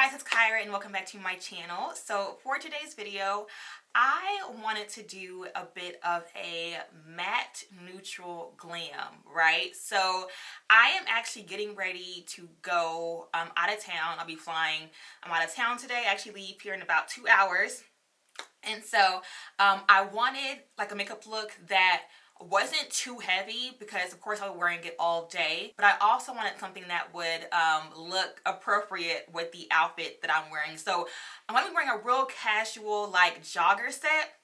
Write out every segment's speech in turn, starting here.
Hey guys, it's Kyra and welcome back to my channel. So for today's video, I wanted to do a bit of a matte neutral glam, right? So I am actually getting ready to go out of town. I'll be flying. I'm out of town today. I actually leave here in about 2 hours. And so I wanted like a makeup look that wasn't too heavy because of course I was wearing it all day, but I also wanted something that would look appropriate with the outfit that I'm wearing. So I'm going to be wearing a real casual like jogger set.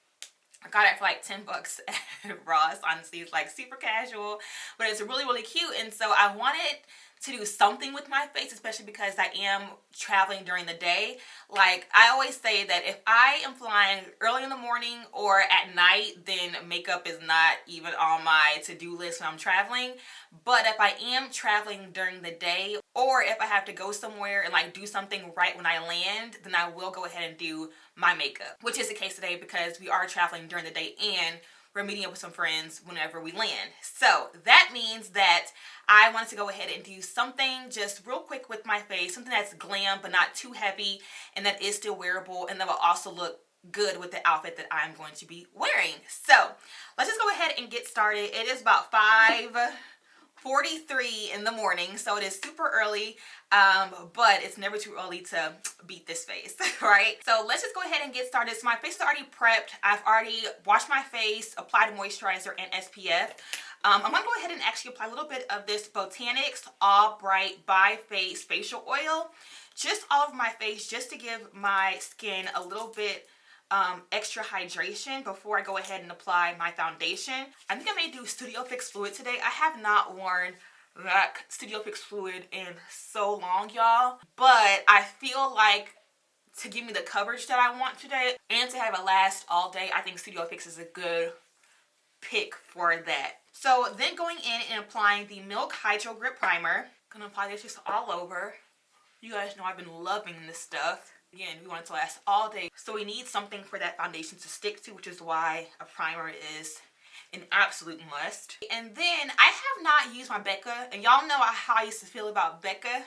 I got it for like 10 bucks at Ross. Honestly, it's like super casual, but it's really cute. And so I wanted to do something with my face, especially because I am traveling during the day. Like I always say that if I am flying early in the morning or at night, then makeup is not even on my to-do list when I'm traveling. But if I am traveling during the day, or if I have to go somewhere and like do something right when I land, then I will go ahead and do my makeup, which is the case today because we are traveling during the day and we're meeting up with some friends whenever we land. So that means that I wanted to go ahead and do something just real quick with my face, something that's glam but not too heavy and that is still wearable and that will also look good with the outfit that I'm going to be wearing. So let's just go ahead and get started. It is about 5:43 in the morning, so it is super early, but it's never too early to beat this face, right? So let's just go ahead and get started. So my face is already prepped. I've already washed my face, applied moisturizer and SPF. I'm gonna go ahead and actually apply a little bit of this Botanics All Bright by Face facial oil, just all over my face, just to give my skin a little bit extra hydration before I go ahead and apply my foundation. I think I may do Studio Fix Fluid today. I have not worn that Studio Fix Fluid in so long, y'all, but I feel like to give me the coverage that I want today and to have it last all day, I think Studio Fix is a good pick for that. So then going in and applying the Milk Hydro Grip Primer. Gonna apply this just all over. You guys know I've been loving this stuff. Again, we want it to last all day, so we need something for that foundation to stick to, which is why a primer is an absolute must. And then I have not used my Becca, and y'all know how I used to feel about Becca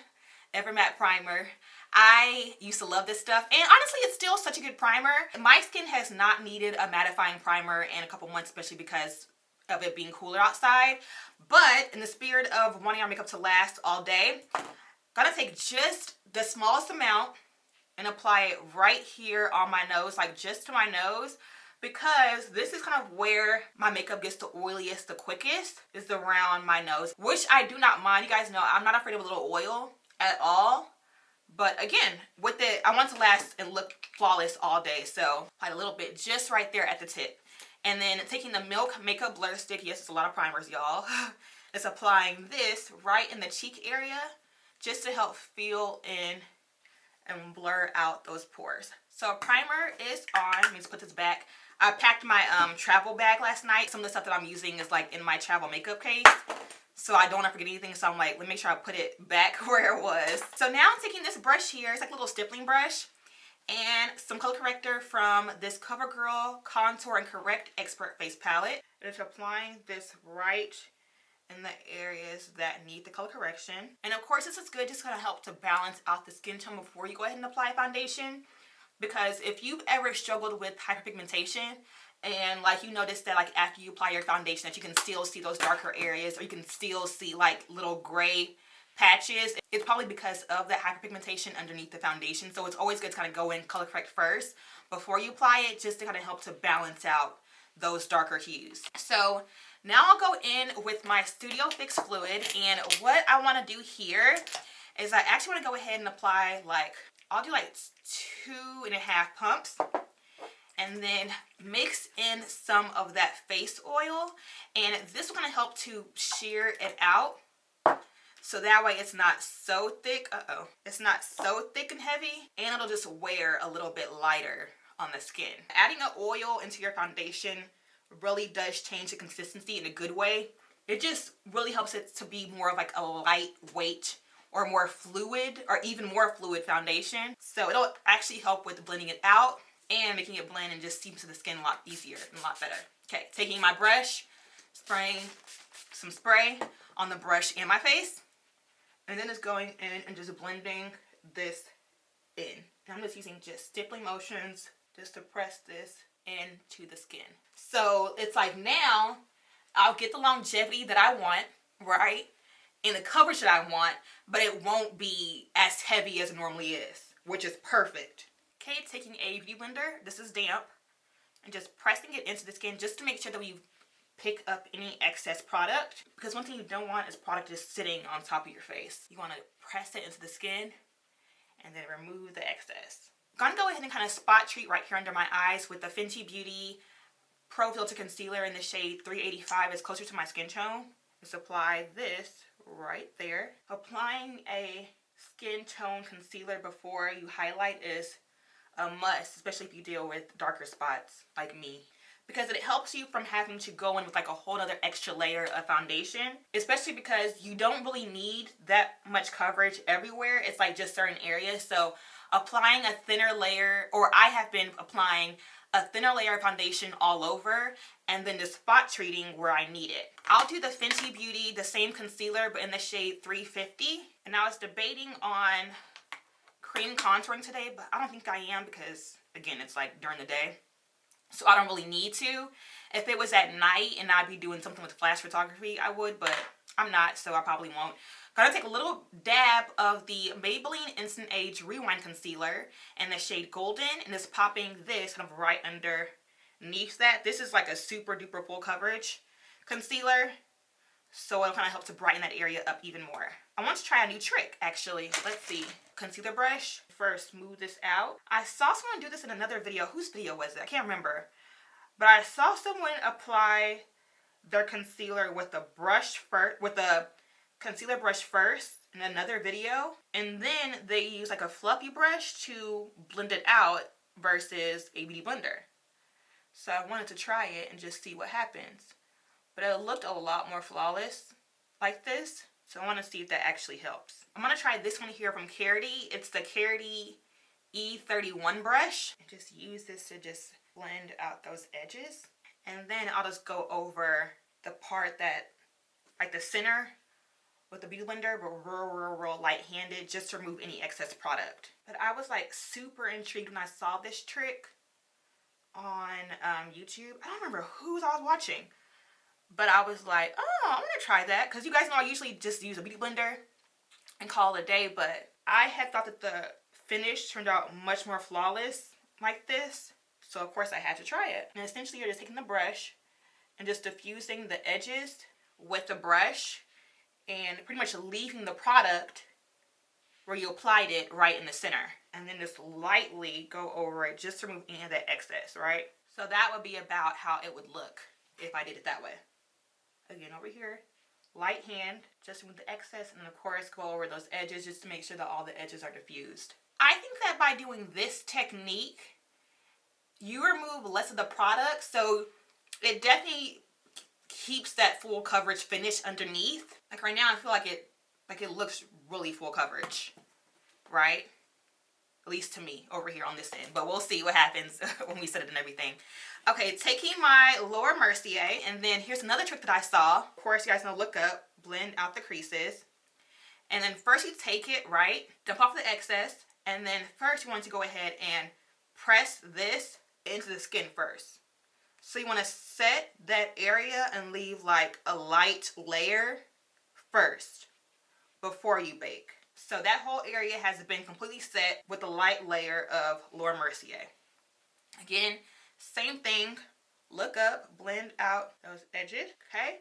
Ever Matte Primer. I used to love this stuff, and honestly, it's still such a good primer. My skin has not needed a mattifying primer in a couple months, especially because of it being cooler outside. But in the spirit of wanting our makeup to last all day, gonna take just the smallest amount and apply it right here on my nose, like just to my nose, because this is kind of where my makeup gets the oiliest the quickest, is around my nose, which I do not mind. You guys know I'm not afraid of a little oil at all. But again, with it, I want it to last and look flawless all day. So apply a little bit just right there at the tip. And then taking the Milk Makeup Blur Stick, yes, it's a lot of primers, y'all. It's applying this right in the cheek area just to help fill in and blur out those pores. So primer is on. Let me just put this back. I packed my travel bag last night. Some of the stuff that I'm using is like in my travel makeup case, so I don't want to forget anything. So I'm like, let me make sure I put it back where it was. So now I'm taking this brush here. It's like a little stippling brush and some color corrector from this CoverGirl Contour and Correct Expert Face Palette. And it's applying this right in the areas that need the color correction. And of course, this is good just to help to balance out the skin tone before you go ahead and apply foundation. Because if you've ever struggled with hyperpigmentation and like you notice that like after you apply your foundation that you can still see those darker areas, or you can still see like little gray patches, it's probably because of that hyperpigmentation underneath the foundation. So it's always good to kind of go in color correct first before you apply it, just to kind of help to balance out those darker hues. So now I'll go in with my Studio Fix Fluid, and what I want to do here is I actually want to go ahead and apply like, I'll do like 2.5 pumps and then mix in some of that face oil, and this will kind of help to shear it out so that way it's not so thick. It's not so thick and heavy, and it'll just wear a little bit lighter on the skin. Adding an oil into your foundation really does change the consistency in a good way. It just really helps it to be more of like a lightweight or more fluid, or even more fluid foundation. So it'll actually help with blending it out and making it blend and just seep to the skin a lot easier and a lot better. Okay, taking my brush, spraying some spray on the brush and my face, and then just going in and just blending this in. And I'm just using just stippling motions just to press this into the skin. So it's like now I'll get the longevity that I want, right? And the coverage that I want, but it won't be as heavy as it normally is, which is perfect. Okay, taking a beauty blender, this is damp, and just pressing it into the skin just to make sure that we pick up any excess product. Because one thing you don't want is product just sitting on top of your face. You want to press it into the skin and then remove the excess. I'm gonna go ahead and kind of spot treat right here under my eyes with the Fenty Beauty Pro Filt'r Concealer in the shade 385. It's closer to my skin tone. Just apply this right there. Applying a skin tone concealer before you highlight is a must, especially if you deal with darker spots like me, because it helps you from having to go in with like a whole other extra layer of foundation, especially because you don't really need that much coverage everywhere. It's like just certain areas. So applying a thinner layer, or I have been applying a thinner layer of foundation all over, and then just spot treating where I need it. I'll do the Fenty Beauty, the same concealer, but in the shade 350. And I was debating on cream contouring today, but I don't think I am because, again, it's like during the day. So I don't really need to. If it was at night and I'd be doing something with flash photography, I would, but I'm not, so I probably won't. Gonna take a little dab of the Maybelline Instant Age Rewind Concealer in the shade Golden, and just popping this kind of right underneath that. This is like a super duper full coverage concealer, so it'll kind of help to brighten that area up even more. I want to try a new trick, actually. Let's see. Concealer brush. First, smooth this out. I saw someone do this in another video. Whose video was it? I can't remember. But I saw someone apply their concealer with a brush first, with a concealer brush first in another video, and then they use like a fluffy brush to blend it out versus a beauty blender. So I wanted to try it and just see what happens. But it looked a lot more flawless like this. So I want to see if that actually helps. I'm going to try this one here from Kyra. It's the Kyra E31 brush. And just use this to just blend out those edges. And then I'll just go over the part that, like the center with the beauty blender, but real light-handed, just to remove any excess product. But I was like super intrigued when I saw this trick on YouTube. I don't remember who I was watching. But I was like, oh, I'm going to try that. Because you guys know I usually just use a beauty blender and call it a day. But I had thought that the finish turned out much more flawless like this. So, of course, I had to try it. And essentially, you're just taking the brush and just diffusing the edges with the brush. And pretty much leaving the product where you applied it right in the center. And then just lightly go over it just to remove any of that excess, right? So that would be about how it would look if I did it that way. Again, over here, light hand, just remove the excess, and then of course go over those edges just to make sure that all the edges are diffused. I think that by doing this technique, you remove less of the product, so it definitely keeps that full coverage finish underneath. Like right now, I feel like it looks really full coverage, right? At least to me over here on this end, but we'll see what happens when we set it and everything. Okay, taking my Lower Mercier, and then here's another trick that I saw. Of course, you guys know, look up, blend out the creases. And then first you take it, right, dump off the excess, and then first you want to go ahead and press this into the skin first. So you want to set that area and leave like a light layer first before you bake. So that whole area has been completely set with a light layer of Laura Mercier. Again, same thing. Look up, blend out those edges, okay?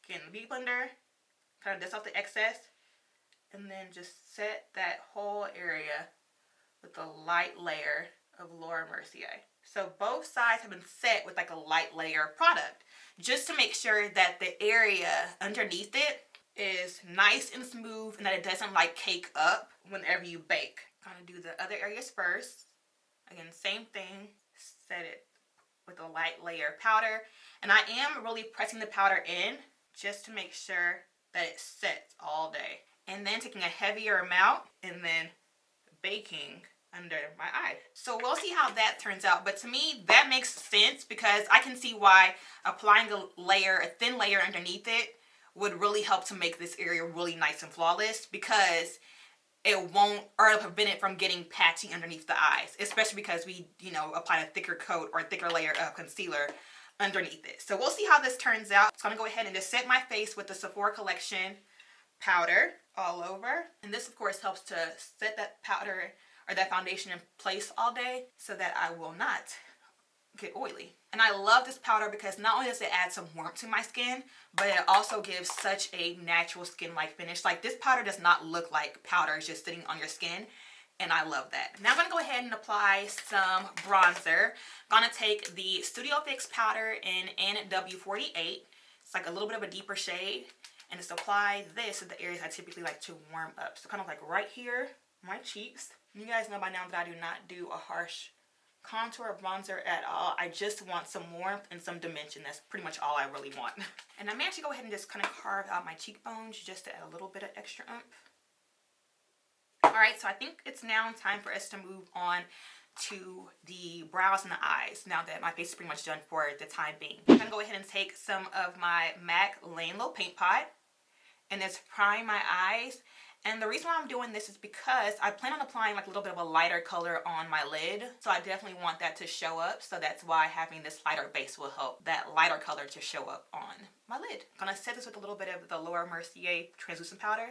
Again, the beauty blender, kind of dust off the excess, and then just set that whole area with a light layer of Laura Mercier. So both sides have been set with like a light layer of product, just to make sure that the area underneath it is nice and smooth and that it doesn't like cake up whenever you bake. I'm gonna do the other areas first. Again, same thing, set it with a light layer of powder. And I am really pressing the powder in just to make sure that it sets all day. And then taking a heavier amount and then baking under my eye. So we'll see how that turns out. But to me, that makes sense because I can see why applying a thin layer underneath it would really help to make this area really nice and flawless, because it won't, or it'll prevent it from getting patchy underneath the eyes, especially because we, you know, applied a thicker coat or a thicker layer of concealer underneath it. So we'll see how this turns out. So I'm gonna go ahead and just set my face with the Sephora Collection powder all over. And this of course helps to set that powder or that foundation in place all day so that I will not get oily. And I love this powder because not only does it add some warmth to my skin, but it also gives such a natural skin-like finish. Like, this powder does not look like powder, it's just sitting on your skin, and I love that. Now I'm gonna go ahead and apply some bronzer. I'm gonna take the Studio Fix powder in NW48. It's like a little bit of a deeper shade, and just apply this to the areas I typically like to warm up. So kind of like right here, my cheeks. You guys know by now that I do not do a harsh contour or bronzer at all. I just want some warmth and some dimension. That's pretty much all I really want. And I may actually go ahead and just kind of carve out my cheekbones just to add a little bit of extra oomph. Alright, so I think it's now time for us to move on to the brows and the eyes now that my face is pretty much done for the time being. I'm going to go ahead and take some of my MAC Lane Low Paint Pot and just prime my eyes. And the reason why I'm doing this is because I plan on applying like a little bit of a lighter color on my lid. So I definitely want that to show up. So that's why having this lighter base will help that lighter color to show up on my lid. I'm gonna set this with a little bit of the Laura Mercier translucent powder,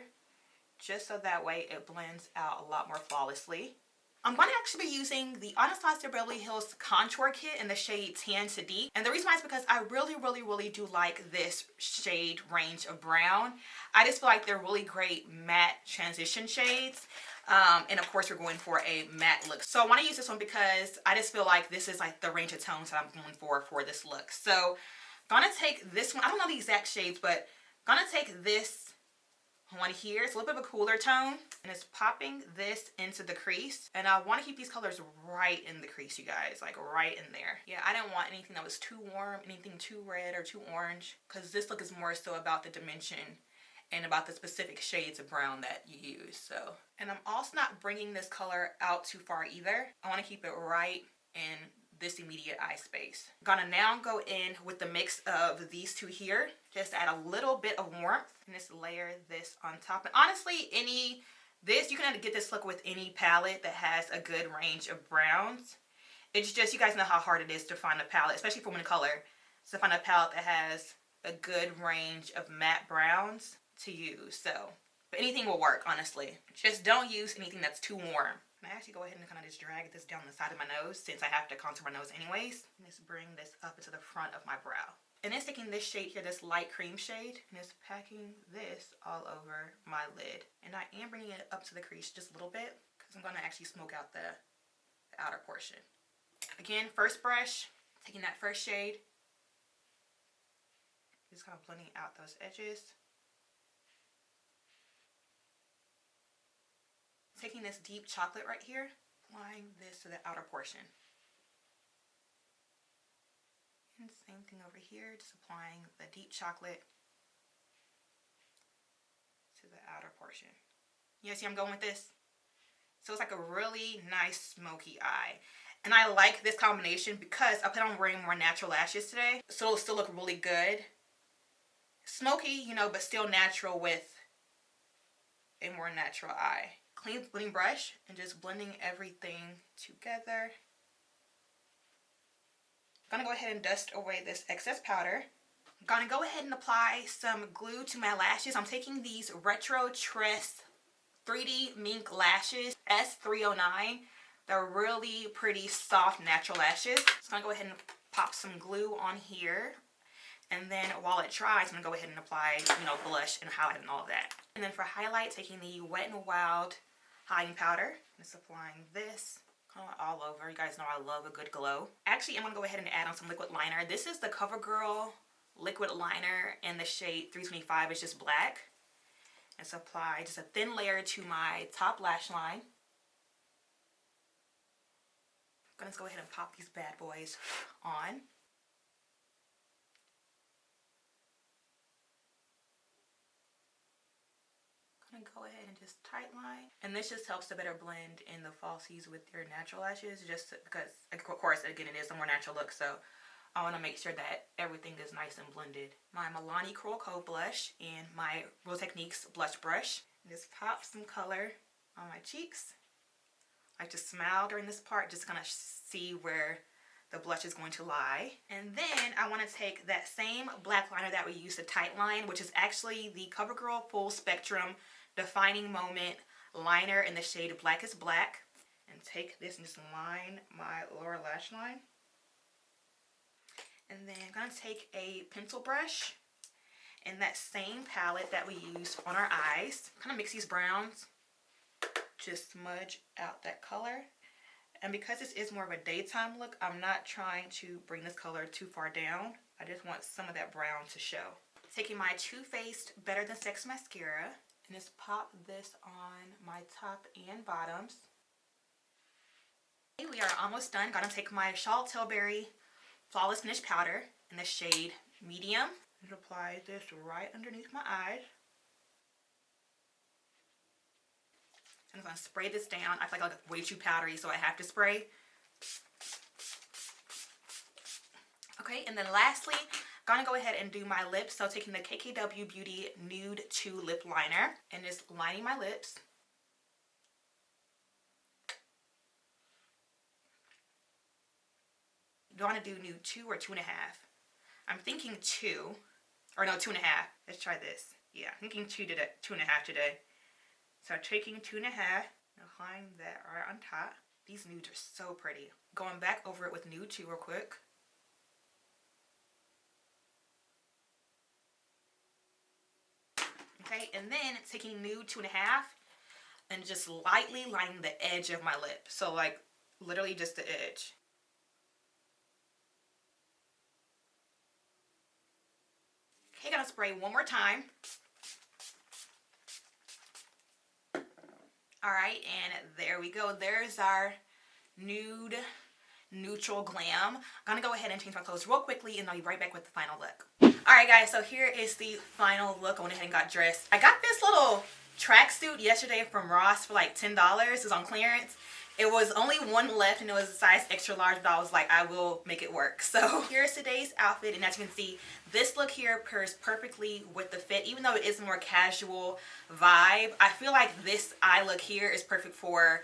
just so that way it blends out a lot more flawlessly. I'm going to actually be using the Anastasia Beverly Hills Contour Kit in the shade Tan to Deep. And the reason why is because I really do like this shade range of brown. I just feel like they're really great matte transition shades. And of course we're going for a matte look. So I want to use this one because I just feel like this is like the range of tones that I'm going for this look. So I'm going to take this one. I don't know the exact shades, but I'm going to take this one here. It's a little bit of a cooler tone, and it's popping this into the crease, and I want to keep these colors right in the crease, you guys, like right in there. Yeah, I didn't want anything that was too warm, anything too red or too orange, because this look is more so about the dimension and about the specific shades of brown that you use. So, and I'm also not bringing this color out too far either. I want to keep it right in this immediate eye space. I'm gonna now go in with the mix of these two here, just add a little bit of warmth and just layer this on top. And honestly, you can get this look with any palette that has a good range of browns. It's just, you guys know how hard it is to find a palette, especially for women of color, to find a palette that has a good range of matte browns to use. So, but anything will work, honestly. Just don't use anything that's too warm. I actually go ahead and kind of just drag this down the side of my nose since I have to contour my nose anyways. And just bring this up into the front of my brow. And then taking this shade here, this light cream shade, and just packing this all over my lid. And I am bringing it up to the crease just a little bit because I'm going to actually smoke out the outer portion. Again, first brush, taking that first shade, just kind of blending out those edges. Taking this deep chocolate right here, applying this to the outer portion. And same thing over here, just applying the deep chocolate to the outer portion. You guys see I'm going with this? So it's like a really nice smoky eye. And I like this combination because I plan on wearing more natural lashes today. So it'll still look really good. Smoky, you know, but still natural with a more natural eye. Clean blending brush and just blending everything together. I'm gonna go ahead and dust away this excess powder. I'm gonna go ahead and apply some glue to my lashes. I'm taking these Retro Tress 3D Mink Lashes S309. They're really pretty soft natural lashes. So I'm gonna go ahead and pop some glue on here. And then while it dries, I'm gonna go ahead and apply, you know, blush and highlight and all of that. And then for highlight, taking the Wet n Wild hiding powder, just applying this kind of all over. You guys know I love a good glow. Actually, I'm gonna go ahead and add on some liquid liner. This is the CoverGirl liquid liner in the shade 325. It's just black. And so apply just a thin layer to my top lash line. I'm gonna go ahead and pop these bad boys on. And go ahead and just tight line, and this just helps to better blend in the falsies with your natural lashes, just because of course again it is a more natural look, so I want to make sure that everything is nice and blended. My Milani Cove blush and my Real Techniques blush brush, just pop some color on my cheeks. I like to smile during this part, just kind of see where the blush is going to lie. And then I want to take that same black liner that we used to tight line, which is actually the CoverGirl Full Spectrum Defining Moment liner in the shade Black is Black, and take this and just line my lower lash line. And then I'm going to take a pencil brush and that same palette that we used on our eyes, kind of mix these browns, just smudge out that color. And because this is more of a daytime look, I'm not trying to bring this color too far down. I just want some of that brown to show. Taking my Too Faced Better Than Sex mascara and just pop this on my top and bottoms. Okay, we are almost done. Gonna take my Charlotte Tilbury Flawless Finish Powder in the shade Medium and apply this right underneath my eyes. I'm going to spray this down. I feel like it's way too powdery, so I have to spray. Okay, and then lastly, I'm going to go ahead and do my lips. So taking the KKW Beauty Nude 2 Lip Liner and just lining my lips. Do I want to do Nude 2 or 2.5? I'm thinking 2. Or no, 2.5. Let's try this. Yeah, I'm thinking 2.5 today. So taking 2.5 and applying that right on top. These nudes are so pretty. Going back over it with Nude 2 real quick. Okay, and then taking Nude 2.5 and just lightly lining the edge of my lip. So like literally just the edge. Okay, gonna spray one more time. Alright, and there we go. There's our nude neutral glam. I'm gonna go ahead and change my clothes real quickly and I'll be right back with the final look. Alright guys, so here is the final look. I went ahead and got dressed. I got this little tracksuit yesterday from Ross for like $10. It was on clearance. It was only one left and it was a size extra large, but I was like, I will make it work. So here's today's outfit, and as you can see, this look here pairs perfectly with the fit. Even though it is a more casual vibe, I feel like this eye look here is perfect for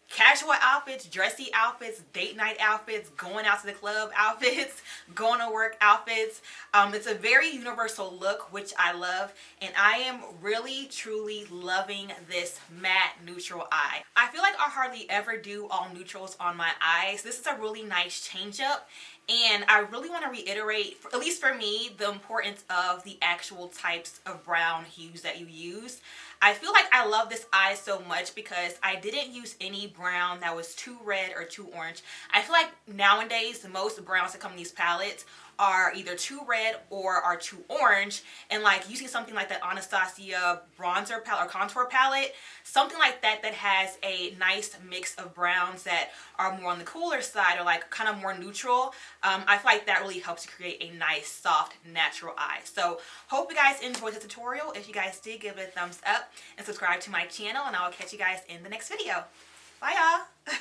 casual outfits, dressy outfits, date night outfits, going out to the club outfits, going to work outfits. It's a very universal look, which I love, and I am really truly loving this matte neutral eye. I feel like I hardly ever do all neutrals on my eyes. This is a really nice change up, and I really want to reiterate, at least for me, the importance of the actual types of brown hues that you use. I feel like I love this eye so much because I didn't use any brown that was too red or too orange. I feel like nowadays most browns that come in these palettes are either too red or are too orange, and like using something like that Anastasia bronzer palette or contour palette, something like that that has a nice mix of browns that are more on the cooler side or like kind of more neutral, I feel like that really helps to create a nice soft natural eye. So hope you guys enjoyed the tutorial. If you guys did, give it a thumbs up and subscribe to my channel, and I will catch you guys in the next video. Bye y'all.